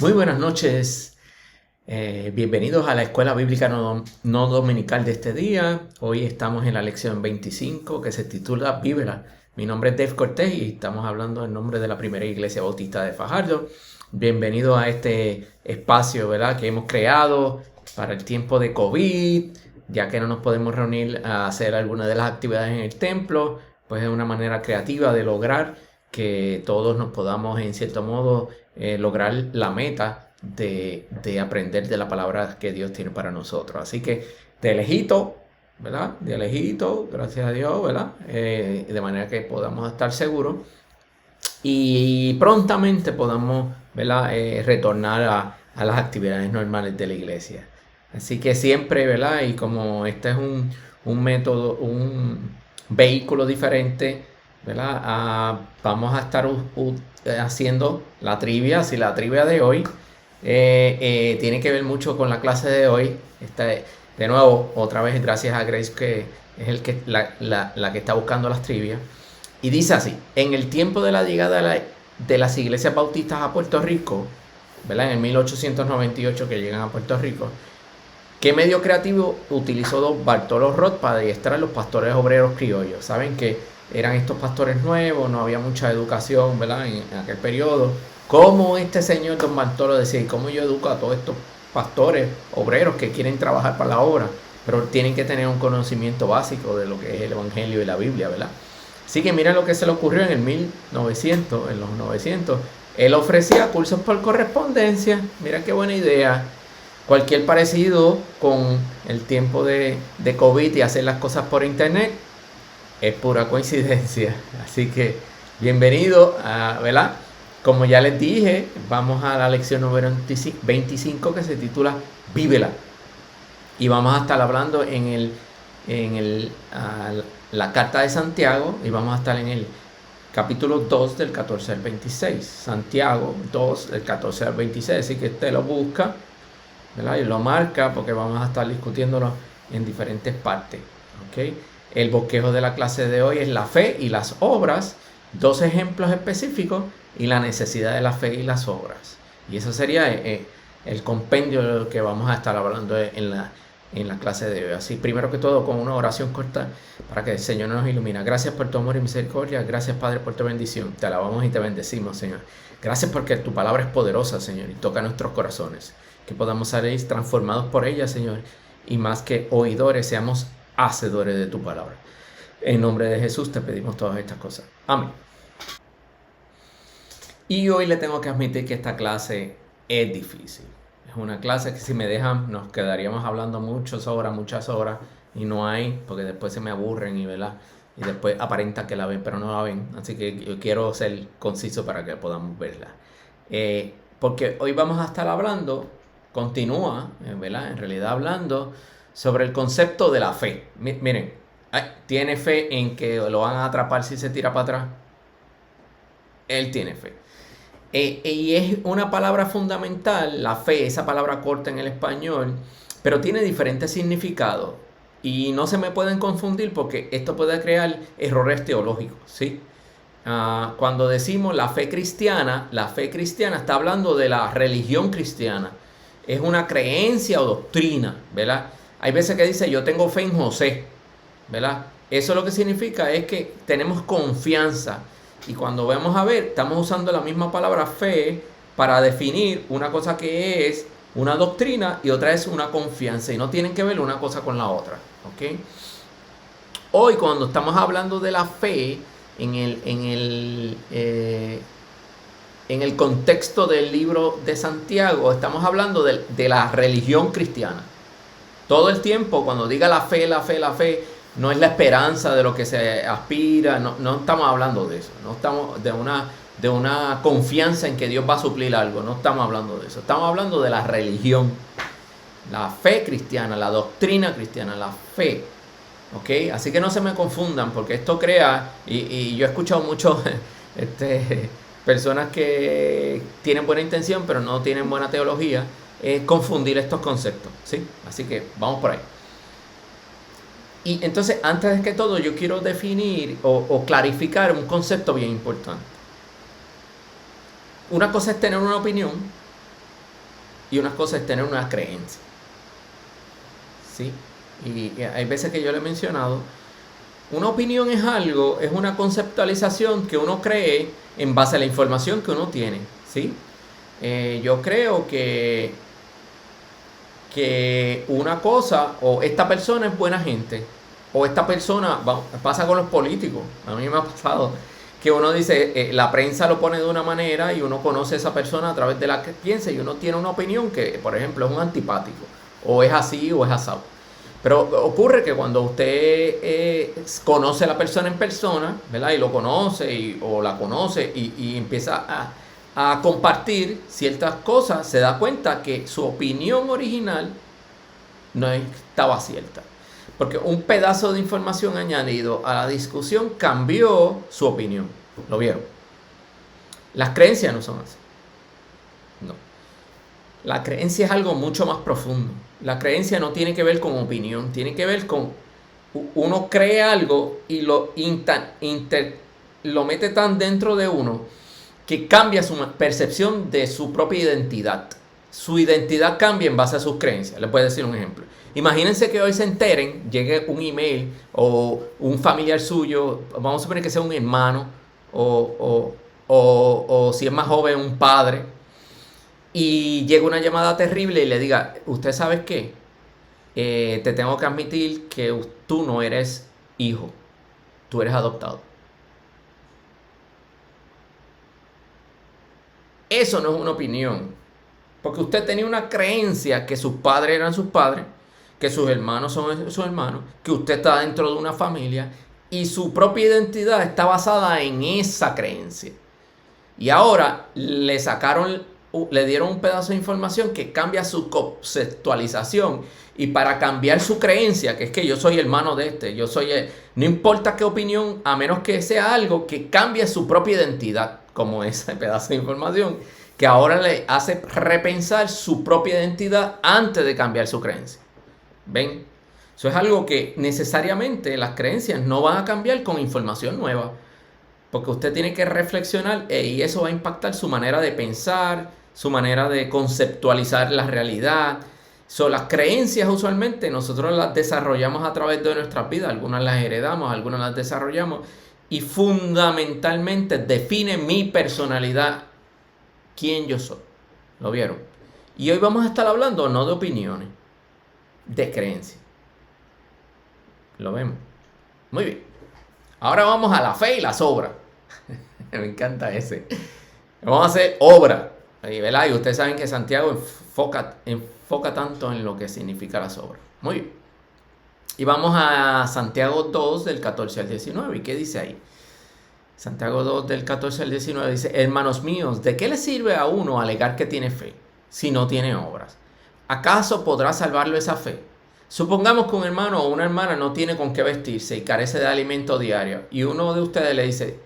Muy buenas noches, bienvenidos a la Escuela Bíblica no Dominical de este día. Hoy estamos en la lección 25 que se titula Vívela. Mi nombre es Dave Cortés y estamos hablando en nombre de la Primera Iglesia Bautista de Fajardo. Bienvenido a este espacio, ¿verdad?, que hemos creado para el tiempo de COVID, ya que no nos podemos reunir a hacer alguna de las actividades en el templo, pues es una manera creativa de lograr que todos nos podamos, en cierto modo, lograr la meta de aprender de la palabra que Dios tiene para nosotros. Así que de lejito, ¿verdad? De lejito, gracias a Dios, ¿verdad? De manera que podamos estar seguros y prontamente podamos, ¿verdad?, retornar a las actividades normales de la iglesia. Así que siempre, ¿verdad? Y como este es un método, un vehículo diferente, ¿verdad? Vamos a estar haciendo la trivia. Si la trivia de hoy tiene que ver mucho con la clase de hoy. De nuevo, otra vez, gracias a Grace, que es la que está buscando las trivias. Y dice así: en el tiempo de la llegada de las iglesias bautistas a Puerto Rico, ¿verdad?, en el 1898 que llegan a Puerto Rico, ¿qué medio creativo utilizó don Bartolo Roth para adiestrar a los pastores obreros criollos? Saben que eran estos pastores nuevos, no había mucha educación, ¿verdad?, en aquel periodo. ¿Cómo este señor don Bartolo decía, cómo yo educo a todos estos pastores obreros que quieren trabajar para la obra, pero tienen que tener un conocimiento básico de lo que es el Evangelio y la Biblia, ¿verdad? Así que mira lo que se le ocurrió en el 1900, en los 900. Él ofrecía cursos por correspondencia. Mira qué buena idea. Cualquier parecido con el tiempo de COVID y hacer las cosas por internet es pura coincidencia. Así que bienvenido, ¿verdad? Como ya les dije, vamos a la lección número 25 que se titula Vívela. Y vamos a estar hablando en la carta de Santiago, y vamos a estar en el capítulo 2 del 14 al 26. Santiago 2 del 14 al 26. Así que usted lo busca, ¿verdad?, y lo marca porque vamos a estar discutiéndolo en diferentes partes. ¿Okay? El bosquejo de la clase de hoy es la fe y las obras, dos ejemplos específicos y la necesidad de la fe y las obras. Y eso sería el compendio de lo que vamos a estar hablando en la clase de hoy. Así, primero que todo, con una oración corta para que el Señor nos ilumine. Gracias por tu amor y misericordia. Gracias, Padre, por tu bendición. Te alabamos y te bendecimos, Señor. Gracias porque tu palabra es poderosa, Señor, y toca nuestros corazones. Que podamos salir transformados por ella, Señor, y más que oidores, seamos hacedores de tu palabra. En nombre de Jesús te pedimos todas estas cosas. Amén. Y hoy le tengo que admitir que esta clase es difícil. Es una clase que, si me dejan, nos quedaríamos hablando muchas horas, y no hay, porque después se me aburren y después aparenta que la ven, pero no la ven. Así que yo quiero ser conciso para que podamos verla. Porque hoy vamos a estar hablando, continúa, ¿verdad?, en realidad hablando sobre el concepto de la fe. Miren, ¿tiene fe en que lo van a atrapar si se tira para atrás? Él tiene fe. Y es una palabra fundamental, la fe, esa palabra corta en el español, pero tiene diferentes significados. Y no se me pueden confundir porque esto puede crear errores teológicos, ¿sí? Cuando decimos la fe cristiana está hablando de la religión cristiana. Es una creencia o doctrina, ¿verdad? Hay veces que dice, yo tengo fe en José, ¿verdad? Eso lo que significa es que tenemos confianza. Y cuando vamos a ver, estamos usando la misma palabra fe para definir una cosa que es una doctrina y otra es una confianza. Y no tienen que ver una cosa con la otra. ¿Ok? Hoy, cuando estamos hablando de la fe en el contexto del libro de Santiago, estamos hablando de la religión cristiana. Todo el tiempo, cuando diga la fe, no es la esperanza de lo que se aspira, no estamos hablando de eso, no estamos de una confianza en que Dios va a suplir algo, no estamos hablando de eso, estamos hablando de la religión, la fe cristiana, la doctrina cristiana, la fe. ¿Ok? Así que no se me confundan, porque esto crea, y yo he escuchado mucho personas que tienen buena intención pero no tienen buena teología, confundir estos conceptos, ¿sí? Así que vamos por ahí. Y entonces, antes de que todo, yo quiero definir o clarificar un concepto bien importante. Una cosa es tener una opinión y una cosa es tener una creencia. ¿Sí? Y hay veces que yo le he mencionado, una opinión es algo, es una conceptualización que uno cree en base a la información que uno tiene. ¿Sí? Yo creo que una cosa, o esta persona es buena gente, o esta persona, pasa con los políticos, a mí me ha pasado, que uno dice, la prensa lo pone de una manera y uno conoce a esa persona a través de la que piensa y uno tiene una opinión que, por ejemplo, es un antipático, o es así o es asado. Pero ocurre que cuando usted conoce a la persona en persona, ¿verdad? Y lo conoce o la conoce y empieza a compartir ciertas cosas, se da cuenta que su opinión original no estaba cierta. Porque un pedazo de información añadido a la discusión cambió su opinión. ¿Lo vieron? Las creencias no son así. No. La creencia es algo mucho más profundo. La creencia no tiene que ver con opinión, tiene que ver con uno cree algo y lo mete tan dentro de uno que cambia su percepción de su propia identidad. Su identidad cambia en base a sus creencias. Les voy a decir un ejemplo. Imagínense que hoy se enteren, llegue un email o un familiar suyo, vamos a suponer que sea un hermano o si es más joven, un padre, y llega una llamada terrible y le diga, ¿usted sabe qué? Te tengo que admitir que tú no eres hijo, tú eres adoptado. Eso no es una opinión, porque usted tenía una creencia que sus padres eran sus padres, que sus hermanos son sus hermanos, que usted está dentro de una familia y su propia identidad está basada en esa creencia. Y ahora le dieron un pedazo de información que cambia su conceptualización. Y para cambiar su creencia, que es que yo soy hermano de este, no importa qué opinión, a menos que sea algo que cambie su propia identidad, como ese pedazo de información, que ahora le hace repensar su propia identidad antes de cambiar su creencia. ¿Ven? Eso es algo que necesariamente las creencias no van a cambiar con información nueva. Porque usted tiene que reflexionar y eso va a impactar su manera de pensar, su manera de conceptualizar la realidad. Las creencias usualmente nosotros las desarrollamos a través de nuestras vidas. Algunas las heredamos, algunas las desarrollamos. Y fundamentalmente define mi personalidad, quién yo soy. ¿Lo vieron? Y hoy vamos a estar hablando no de opiniones, de creencias. ¿Lo vemos? Muy bien. Ahora vamos a la fe y las obras. Me encanta ese. Vamos a hacer obra. ¿Verdad? Y ustedes saben que Santiago enfoca tanto en lo que significa las obras. Muy bien. Y vamos a Santiago 2 del 14 al 19. ¿Y qué dice ahí? Santiago 2 del 14 al 19 dice, hermanos míos, ¿de qué le sirve a uno alegar que tiene fe si no tiene obras? ¿Acaso podrá salvarlo esa fe? Supongamos que un hermano o una hermana no tiene con qué vestirse y carece de alimento diario y uno de ustedes le dice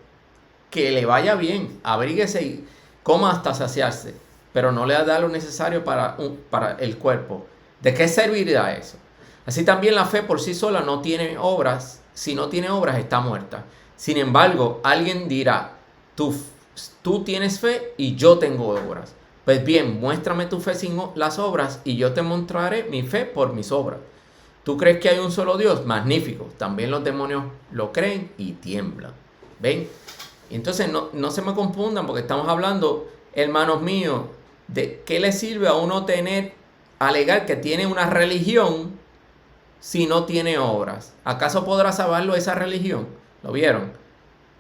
que le vaya bien, abríguese y coma hasta saciarse, pero no le da lo necesario para el cuerpo. ¿De qué servirá eso? Así también la fe por sí sola no tiene obras. Si no tiene obras está muerta. Sin embargo, alguien dirá, tú tienes fe y yo tengo obras. Pues bien, muéstrame tu fe sin las obras y yo te mostraré mi fe por mis obras. ¿Tú crees que hay un solo Dios? Magnífico. También los demonios lo creen y tiemblan. ¿Ven? Entonces no se me confundan porque estamos hablando, hermanos míos, de qué le sirve a uno alegar que tiene una religión si no tiene obras. ¿Acaso podrá salvarlo esa religión? ¿Lo vieron?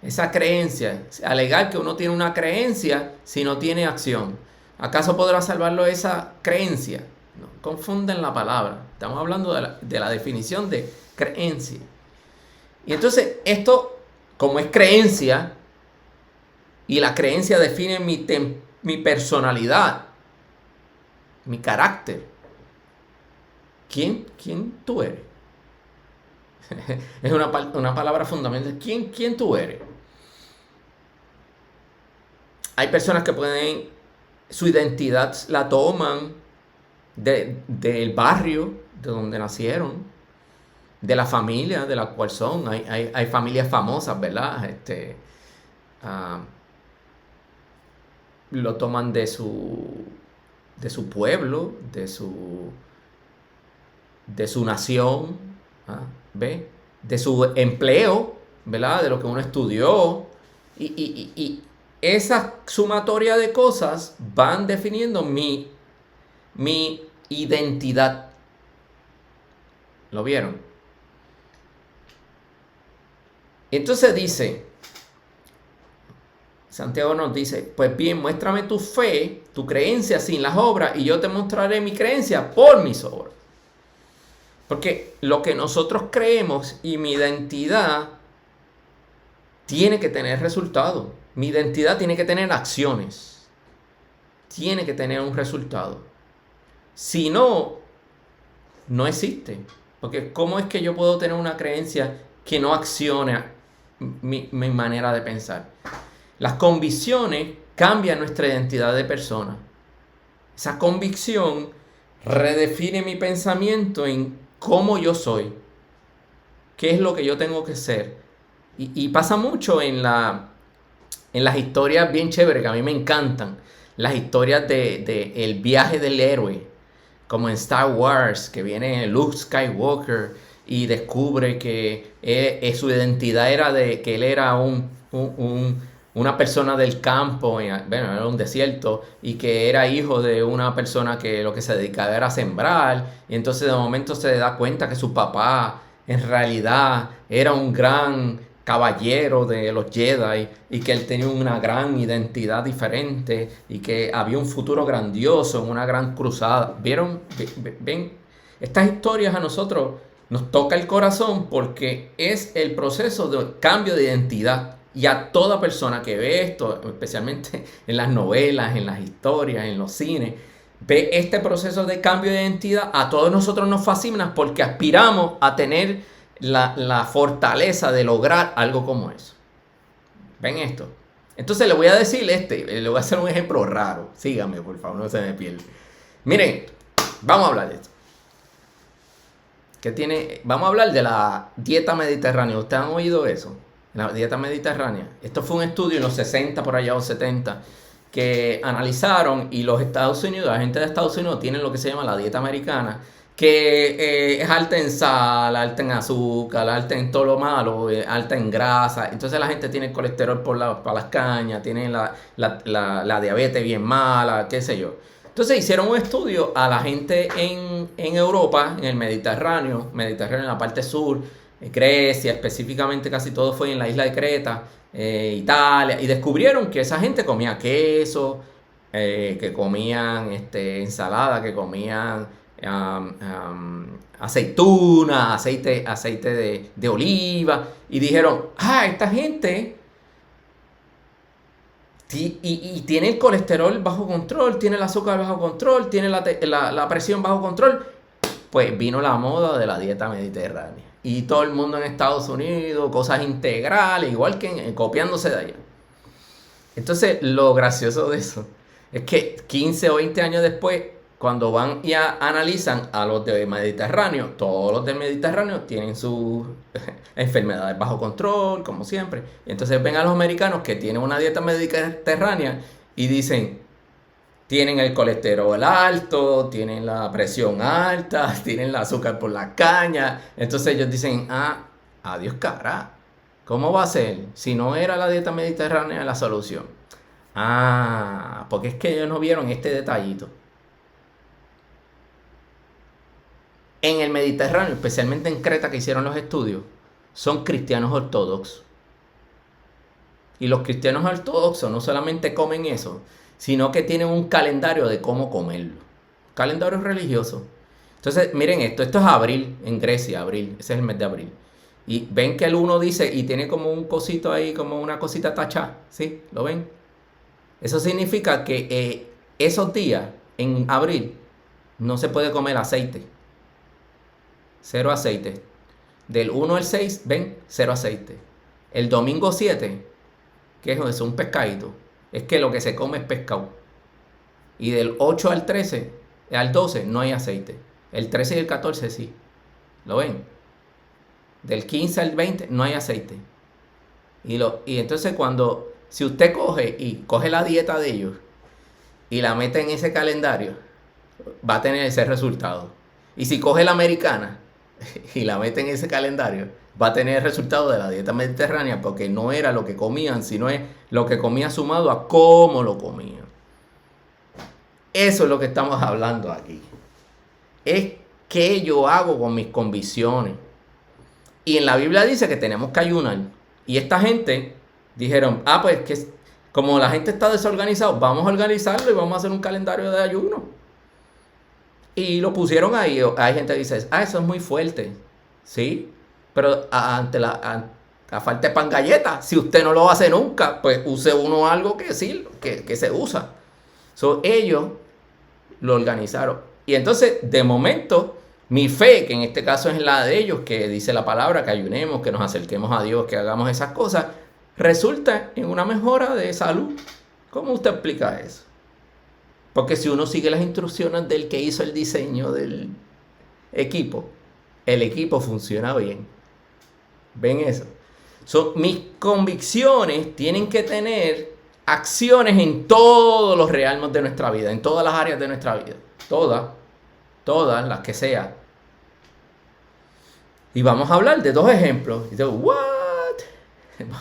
Esa creencia, alegar que uno tiene una creencia si no tiene acción. ¿Acaso podrá salvarlo esa creencia? No confunden la palabra. Estamos hablando de la definición de creencia. Y entonces esto, como es creencia, y la creencia define mi personalidad, mi carácter. ¿Quién tú eres? Es una palabra fundamental. ¿Quién tú eres? Hay personas que su identidad la toman del barrio de donde nacieron, de la familia de la cual son. Hay familias famosas, ¿verdad? Lo toman de su su pueblo, de su nación, ¿ve? De su empleo, ¿verdad? De lo que uno estudió. Y esa sumatoria de cosas van definiendo mi identidad. ¿Lo vieron? Entonces dice, Santiago nos dice, pues bien, muéstrame tu fe, tu creencia sin las obras, y yo te mostraré mi creencia por mis obras. Porque lo que nosotros creemos y mi identidad tiene que tener resultado. Mi identidad tiene que tener acciones. Tiene que tener un resultado. Si no, no existe. Porque ¿cómo es que yo puedo tener una creencia que no accione mi manera de pensar? Las convicciones cambian nuestra identidad de persona. Esa convicción redefine mi pensamiento en cómo yo soy. ¿Qué es lo que yo tengo que ser? Y pasa mucho en las historias bien chéveres que a mí me encantan. Las historias de el viaje del héroe. Como en Star Wars, que viene Luke Skywalker y descubre que su identidad era de que él era una persona del campo, bueno, era un desierto, y que era hijo de una persona que lo que se dedicaba era a sembrar, y entonces de momento se da cuenta que su papá en realidad era un gran caballero de los Jedi y que él tenía una gran identidad diferente y que había un futuro grandioso en una gran cruzada. ¿Vieron? ¿Ven? Estas historias a nosotros nos toca el corazón porque es el proceso de cambio de identidad. Y a toda persona que ve esto, especialmente en las novelas, en las historias, en los cines, ve este proceso de cambio de identidad, a todos nosotros nos fascina porque aspiramos a tener la fortaleza de lograr algo como eso. ¿Ven esto? Entonces le voy a decir le voy a hacer un ejemplo raro. Síganme, por favor, no se me pierdan. Miren, vamos a hablar de esto. Vamos a hablar de la dieta mediterránea. ¿Ustedes han oído eso? La dieta mediterránea. Esto fue un estudio en los 60, por allá, o 70, que analizaron, y los Estados Unidos, la gente de Estados Unidos tienen lo que se llama la dieta americana, que es alta en sal, alta en azúcar, alta en todo lo malo, alta en grasa. Entonces la gente tiene el colesterol para las cañas, tiene la diabetes bien mala, qué sé yo. Entonces hicieron un estudio a la gente en Europa, en el Mediterráneo, en la parte sur, Grecia, específicamente casi todo fue en la isla de Creta, Italia, y descubrieron que esa gente comía queso, que comían ensalada, que comían aceituna, aceite de oliva, y dijeron, esta gente y tiene el colesterol bajo control, tiene el azúcar bajo control, tiene la presión bajo control. Pues vino la moda de la dieta mediterránea. Y todo el mundo en Estados Unidos, cosas integrales, igual que copiándose de allá. Entonces, lo gracioso de eso es que 15 o 20 años después, cuando van y analizan a los del Mediterráneo, todos los del Mediterráneo tienen sus enfermedades bajo control, como siempre. Y entonces ven a los americanos que tienen una dieta mediterránea y dicen, tienen el colesterol alto, tienen la presión alta, tienen el azúcar por la caña. Entonces ellos dicen, adiós cara, ¿cómo va a ser? Si no era la dieta mediterránea la solución. Porque es que ellos no vieron este detallito. En el Mediterráneo, especialmente en Creta que hicieron los estudios, son cristianos ortodoxos. Y los cristianos ortodoxos no solamente comen eso, sino que tienen un calendario de cómo comerlo. Calendario religioso. Entonces, miren esto es abril, en Grecia, abril, ese es el mes de abril. Y ven que el 1 dice, y tiene como un cosito ahí, como una cosita tachada, ¿sí? ¿Lo ven? Eso significa que esos días, en abril, no se puede comer aceite. 0 aceite. Del 1 al 6, ven, 0 aceite. El domingo 7, que es eso, un pescadito, es que lo que se come es pescado. Y del 8 al 13, al 12, no hay aceite. El 13 y el 14 sí. ¿Lo ven? Del 15 al 20 no hay aceite. Y entonces si usted coge la dieta de ellos y la mete en ese calendario, va a tener ese resultado. Y si coge la americana y la mete en ese calendario, va a tener el resultado de la dieta mediterránea, porque no era lo que comían, sino es lo que comía sumado a cómo lo comían. Eso es lo que estamos hablando aquí. Es qué yo hago con mis convicciones. Y en la Biblia dice que tenemos que ayunar. Y esta gente dijeron, pues que como la gente está desorganizada, vamos a organizarlo y vamos a hacer un calendario de ayuno. Y lo pusieron ahí. Hay gente que dice, eso es muy fuerte. Sí, pero ante la falta de pan galleta, si usted no lo hace nunca, pues use uno algo que sí, que se usa. Ellos lo organizaron. Y entonces, de momento, mi fe, que en este caso es la de ellos, que dice la palabra, que ayunemos, que nos acerquemos a Dios, que hagamos esas cosas, resulta en una mejora de salud. ¿Cómo usted explica eso? Porque si uno sigue las instrucciones del que hizo el diseño del equipo, el equipo funciona bien. ¿Ven eso? Mis convicciones tienen que tener acciones en todos los realmos de nuestra vida, en todas las áreas de nuestra vida. Todas las que sea. Y vamos a hablar de dos ejemplos. Y digo, ¿what?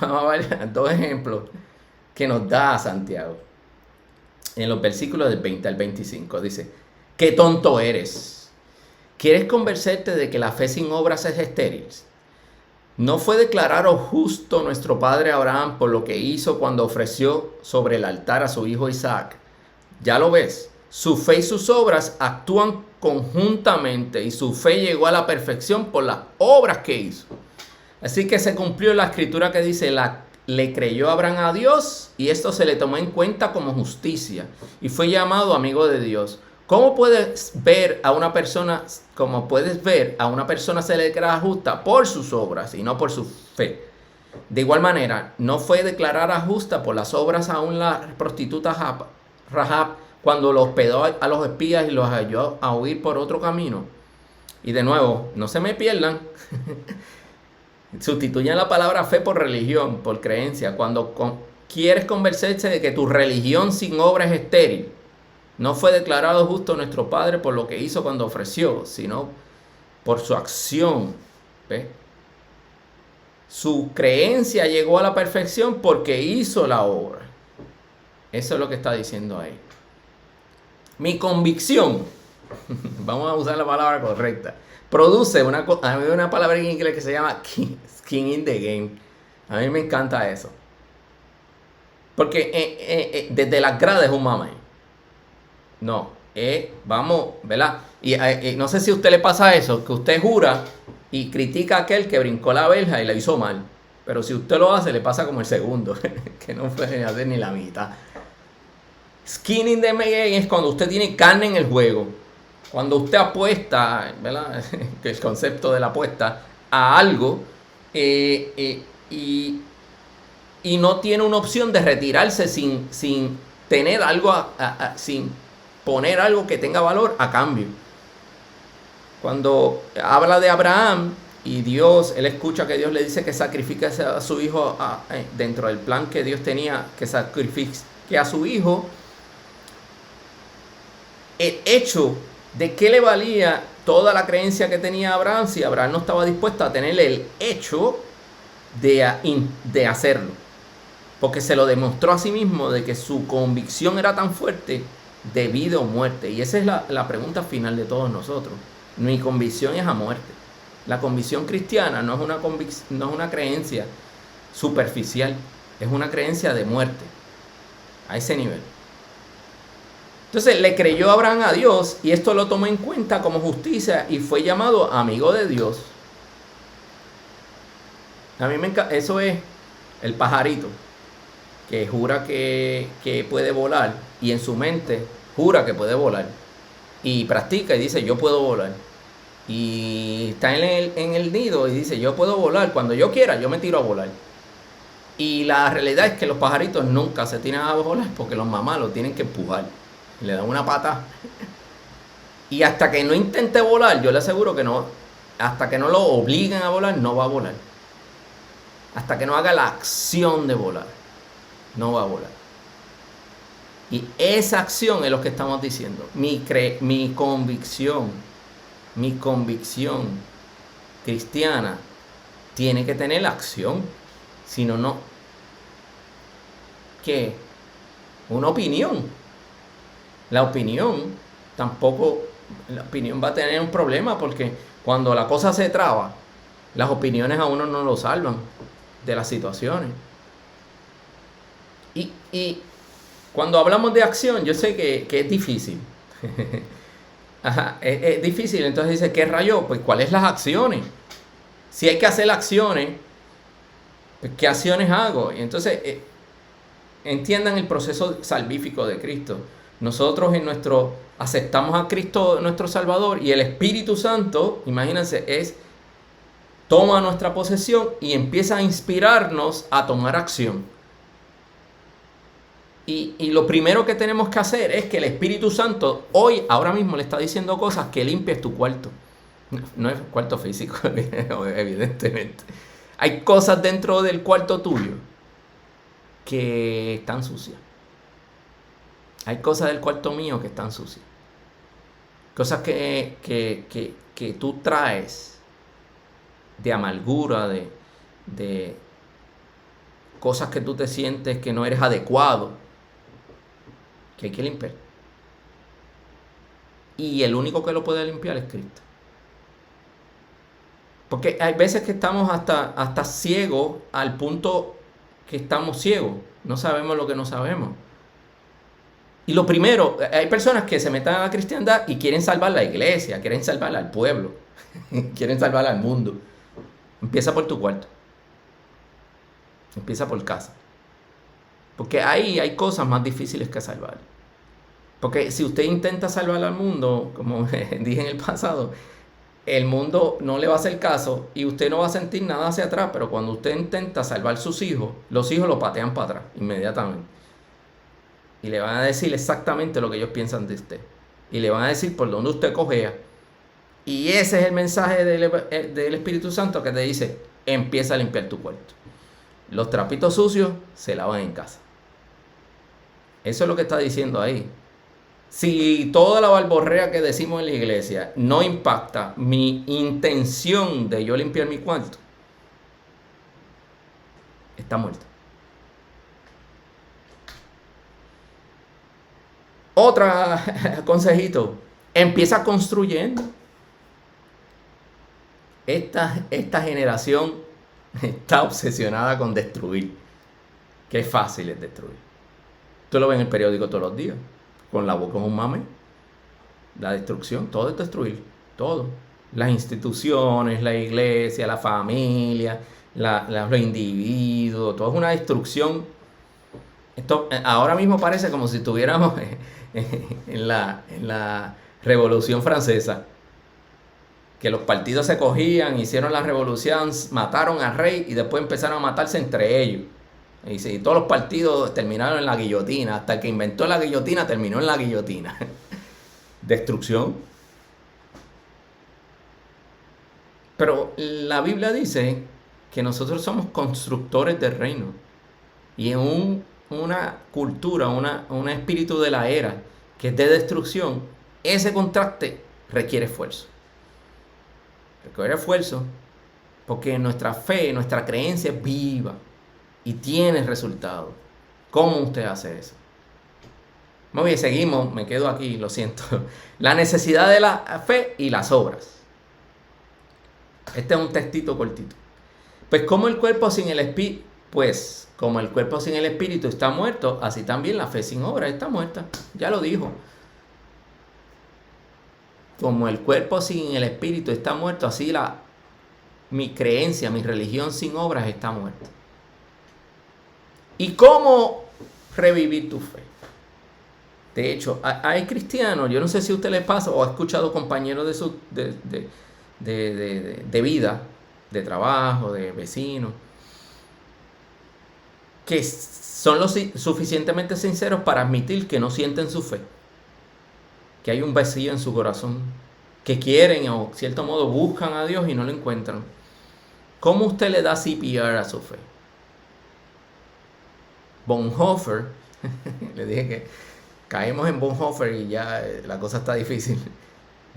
Vamos a ver dos ejemplos que nos da Santiago. En los versículos del 20 al 25 dice, ¡qué tonto eres! ¿Quieres convencerte de que la fe sin obras es estéril? ¿No fue declarado justo nuestro padre Abraham por lo que hizo cuando ofreció sobre el altar a su hijo Isaac? Ya lo ves, su fe y sus obras actúan conjuntamente y su fe llegó a la perfección por las obras que hizo. Así que se cumplió la escritura que dice, le creyó Abraham a Dios y esto se le tomó en cuenta como justicia y fue llamado amigo de Dios. ¿Cómo puedes ver a una persona, se le declara justa por sus obras y no por su fe? De igual manera, no fue declarada justa por las obras aún la prostituta Rahab cuando los hospedó a los espías y los ayudó a huir por otro camino. Y de nuevo, no se me pierdan. Sustituyan la palabra fe por religión, por creencia. Cuando quieres convencerse de que tu religión sin obra es estéril, no fue declarado justo nuestro Padre por lo que hizo cuando ofreció, sino por su acción. ¿Ve? Su creencia llegó a la perfección porque hizo la obra. Eso es lo que está diciendo ahí. Mi convicción, vamos a usar la palabra correcta, produce una palabra en inglés que se llama skin in the game. A mí me encanta eso. Porque desde las gradas es un mame. No, vamos, ¿verdad? Y no sé si a usted le pasa eso, que usted jura y critica a aquel que brincó la verja y la hizo mal. Pero si usted lo hace, le pasa como el segundo, que no puede hacer ni la mitad. Skin in the game es cuando usted tiene carne en el juego. Cuando usted apuesta, ¿verdad? Que el concepto de la apuesta a algo y no tiene una opción de retirarse sin tener algo, sin poner algo que tenga valor a cambio. Cuando habla de Abraham y Dios, él escucha que Dios le dice que sacrifique a su hijo dentro del plan que Dios tenía, que sacrifique a su hijo. El hecho de qué le valía toda la creencia que tenía Abraham si Abraham no estaba dispuesto a tener el hecho de hacerlo, porque se lo demostró a sí mismo de que su convicción era tan fuerte de vida o muerte. Y esa es la pregunta final de todos nosotros. Mi convicción es a muerte. La convicción cristiana no es una creencia superficial, es una creencia de muerte, a ese nivel. Entonces le creyó Abraham a Dios y esto lo tomó en cuenta como justicia y fue llamado amigo de Dios. A mí me encanta, eso es el pajarito que jura que puede volar y en su mente jura que puede volar y practica y dice yo puedo volar y está en el nido y dice yo puedo volar, cuando yo quiera yo me tiro a volar. Y la realidad es que los pajaritos nunca se tiran a volar porque los mamás los tienen que empujar, le dan una pata y hasta que no intente volar, yo le aseguro que no, hasta que no lo obliguen a volar no va a volar, hasta que no haga la acción de volar no va a volar. Y esa acción es lo que estamos diciendo. Mi convicción cristiana tiene que tener acción. Si no, no. ¿Qué? Una opinión. La opinión va a tener un problema porque cuando la cosa se traba, las opiniones a uno no lo salvan de las situaciones. Y cuando hablamos de acción, yo sé que es difícil. Ajá, es difícil. Entonces dice, ¿qué rayo? Pues, ¿cuáles las acciones? Si hay que hacer acciones, pues, ¿qué acciones hago? Y entonces, entiendan el proceso salvífico de Cristo. Nosotros aceptamos a Cristo nuestro Salvador y el Espíritu Santo, imagínense, toma nuestra posesión y empieza a inspirarnos a tomar acción. Y lo primero que tenemos que hacer es que el Espíritu Santo ahora mismo le está diciendo cosas que limpies tu cuarto. No es cuarto físico, evidentemente. Hay cosas dentro del cuarto tuyo que están sucias. Hay cosas del cuarto mío que están sucias. Cosas que tú traes de amargura, de cosas que tú te sientes que no eres adecuado, que hay que limpiar. Y el único que lo puede limpiar es Cristo. Porque hay veces que estamos hasta ciegos al punto que estamos ciegos. No sabemos lo que no sabemos. Y lo primero, hay personas que se meten a la cristiandad y quieren salvar la iglesia, quieren salvar al pueblo, quieren salvar al mundo. Empieza por tu cuarto. Empieza por casa. Porque ahí hay cosas más difíciles que salvar. Porque si usted intenta salvar al mundo, como dije en el pasado, el mundo no le va a hacer caso y usted no va a sentir nada hacia atrás. Pero cuando usted intenta salvar sus hijos, los hijos lo patean para atrás inmediatamente. Y le van a decir exactamente lo que ellos piensan de usted. Y le van a decir por dónde usted cojea. Y ese es el mensaje del Espíritu Santo que te dice, empieza a limpiar tu cuarto. Los trapitos sucios se lavan en casa. Eso es lo que está diciendo ahí. Si toda la balborrea que decimos en la iglesia no impacta mi intención de yo limpiar mi cuarto, está muerto. Otro consejito, empieza construyendo. Esta generación está obsesionada con destruir. Qué fácil es destruir. Tú lo ves en el periódico todos los días. Con la boca es un mame. La destrucción, todo es destruir. Todo. Las instituciones, la iglesia, la familia, los individuos, todo es una destrucción. Esto ahora mismo parece como si estuviéramos en la Revolución Francesa. Que los partidos se cogían, hicieron la revolución, mataron al rey y después empezaron a matarse entre ellos. Y todos los partidos terminaron en la guillotina. Hasta el que inventó la guillotina terminó en la guillotina. Destrucción. Pero la Biblia dice que nosotros somos constructores del reino. Y en una cultura, un espíritu de la era que es de destrucción, ese contraste requiere esfuerzo. Requiere esfuerzo porque nuestra fe, nuestra creencia es viva y tiene resultados. ¿Cómo usted hace eso? Muy bien, seguimos, me quedo aquí, lo siento. La necesidad de la fe y las obras. Este es un textito cortito. Pues como el cuerpo sin el espíritu, como el cuerpo sin el espíritu está muerto, así también la fe sin obras está muerta. Ya lo dijo. Como el cuerpo sin el espíritu está muerto, así mi creencia, mi religión sin obras está muerta. ¿Y cómo revivir tu fe? De hecho, hay cristianos, yo no sé si a usted le pasa o ha escuchado compañeros de vida, de trabajo, de vecinos, que son lo suficientemente sinceros para admitir que no sienten su fe, que hay un vacío en su corazón, que quieren o en cierto modo buscan a Dios y no lo encuentran. ¿Cómo usted le da CPR a su fe? Bonhoeffer, le dije que caemos en Bonhoeffer y ya la cosa está difícil.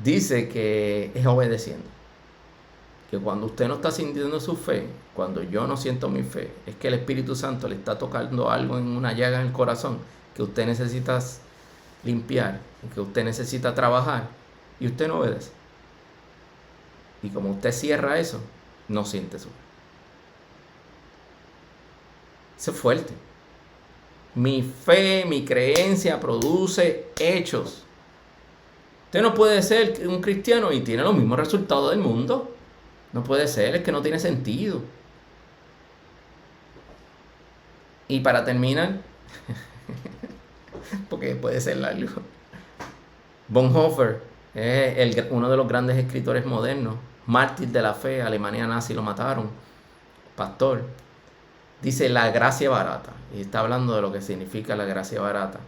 Dice que es obedeciendo. Que cuando usted no está sintiendo su fe, cuando yo no siento mi fe, es que el Espíritu Santo le está tocando algo en una llaga en el corazón que usted necesita limpiar, que usted necesita trabajar, y usted no obedece. Y como usted cierra eso, no siente su fe. Eso es fuerte. Mi fe, mi creencia produce hechos. Usted no puede ser un cristiano y tiene los mismos resultados del mundo. No puede ser, es que no tiene sentido. Y para terminar, porque puede ser largo, Bonhoeffer es uno de los grandes escritores modernos, mártir de la fe, Alemania nazi lo mataron, pastor. Dice la gracia barata, y está hablando de lo que significa la gracia barata.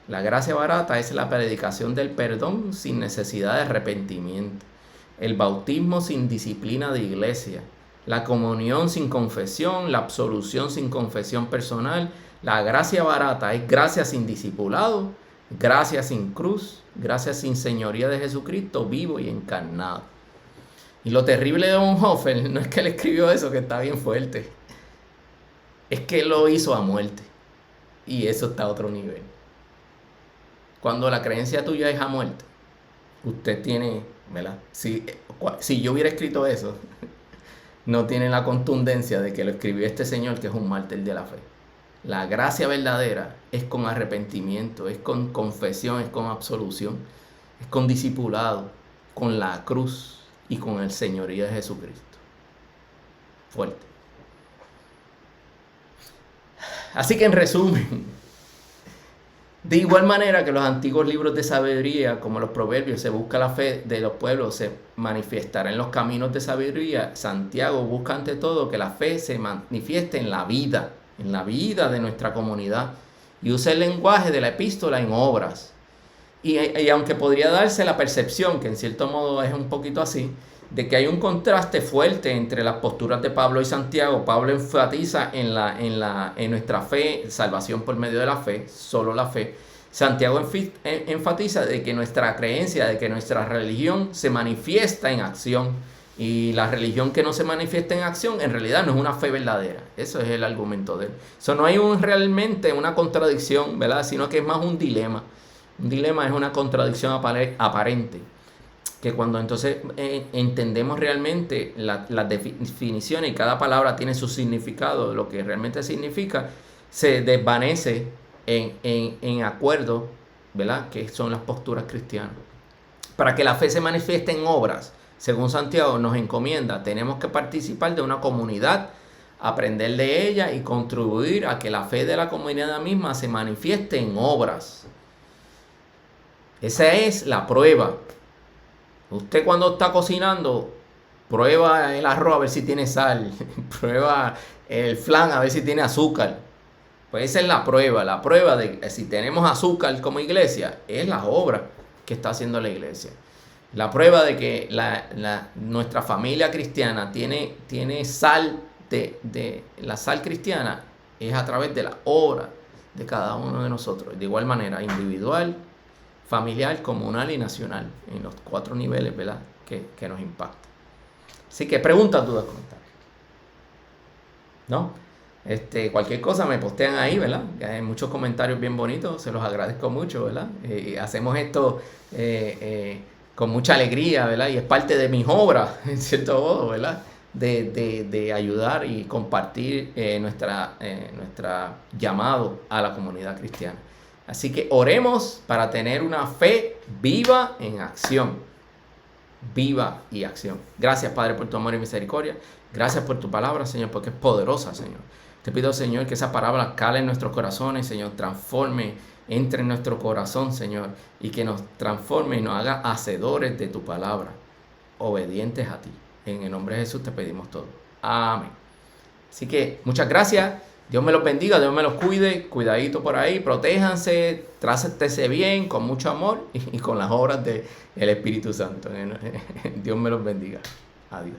La gracia barata es la predicación del perdón sin necesidad de arrepentimiento, el bautismo sin disciplina de iglesia, la comunión sin confesión, la absolución sin confesión personal. La gracia barata es gracia sin discipulado, gracia sin cruz, gracia sin señoría de Jesucristo vivo y encarnado. Y lo terrible de Bonhoeffer no es que él escribió eso, que está bien fuerte, es que él lo hizo a muerte. Y eso está a otro nivel. Cuando la creencia tuya es a muerte, usted tiene, ¿verdad? Si yo hubiera escrito eso, no tiene la contundencia de que lo escribió este señor que es un mártir de la fe. La gracia verdadera es con arrepentimiento, es con confesión, es con absolución, es con discipulado, con la cruz y con el señorío de Jesucristo. Fuerte. Así que en resumen, de igual manera que los antiguos libros de sabiduría, como los proverbios, se busca la fe de los pueblos, se manifestará en los caminos de sabiduría. Santiago busca ante todo que la fe se manifieste en la vida de nuestra comunidad, y usa el lenguaje de la epístola en obras. Y aunque podría darse la percepción, que en cierto modo es un poquito así, de que hay un contraste fuerte entre las posturas de Pablo y Santiago. Pablo enfatiza en nuestra fe, salvación por medio de la fe, solo la fe. Santiago enfatiza de que nuestra creencia, de que nuestra religión se manifiesta en acción. Y la religión que no se manifiesta en acción, en realidad no es una fe verdadera. Eso es el argumento de él. Eso no hay realmente una contradicción, ¿verdad? Sino que es más un dilema. Un dilema es una contradicción aparente. Que cuando entonces entendemos realmente las definiciones y cada palabra tiene su significado, lo que realmente significa, se desvanece en acuerdo, ¿verdad? Que son las posturas cristianas. Para que la fe se manifieste en obras, según Santiago nos encomienda, tenemos que participar de una comunidad, aprender de ella y contribuir a que la fe de la comunidad misma se manifieste en obras. Esa es la prueba. Usted cuando está cocinando, prueba el arroz a ver si tiene sal, prueba el flan a ver si tiene azúcar. Pues esa es la prueba de si tenemos azúcar como iglesia, es la obra que está haciendo la iglesia. La prueba de que nuestra familia cristiana tiene sal, la sal cristiana, es a través de la obra de cada uno de nosotros. De igual manera, individual, familiar, comunal y nacional, en los 4 niveles, ¿verdad? Que nos impacta. Así que preguntas, dudas, comentarios. ¿No? Cualquier cosa me postean ahí, ¿verdad? Hay muchos comentarios bien bonitos, se los agradezco mucho, ¿verdad? Hacemos esto con mucha alegría, ¿verdad? Y es parte de mis obras, en cierto modo, ¿verdad? De ayudar y compartir nuestra llamado a la comunidad cristiana. Así que oremos para tener una fe viva en acción. Viva y acción. Gracias, Padre, por tu amor y misericordia. Gracias por tu palabra, Señor, porque es poderosa, Señor. Te pido, Señor, que esa palabra cale en nuestros corazones, Señor, transforme, entre en nuestro corazón, Señor, y que nos transforme y nos haga hacedores de tu palabra, obedientes a ti. En el nombre de Jesús te pedimos todo. Amén. Así que muchas gracias. Dios me los bendiga, Dios me los cuide, cuidadito por ahí, protéjanse, trátense bien, con mucho amor y con las obras del Espíritu Santo. Dios me los bendiga. Adiós.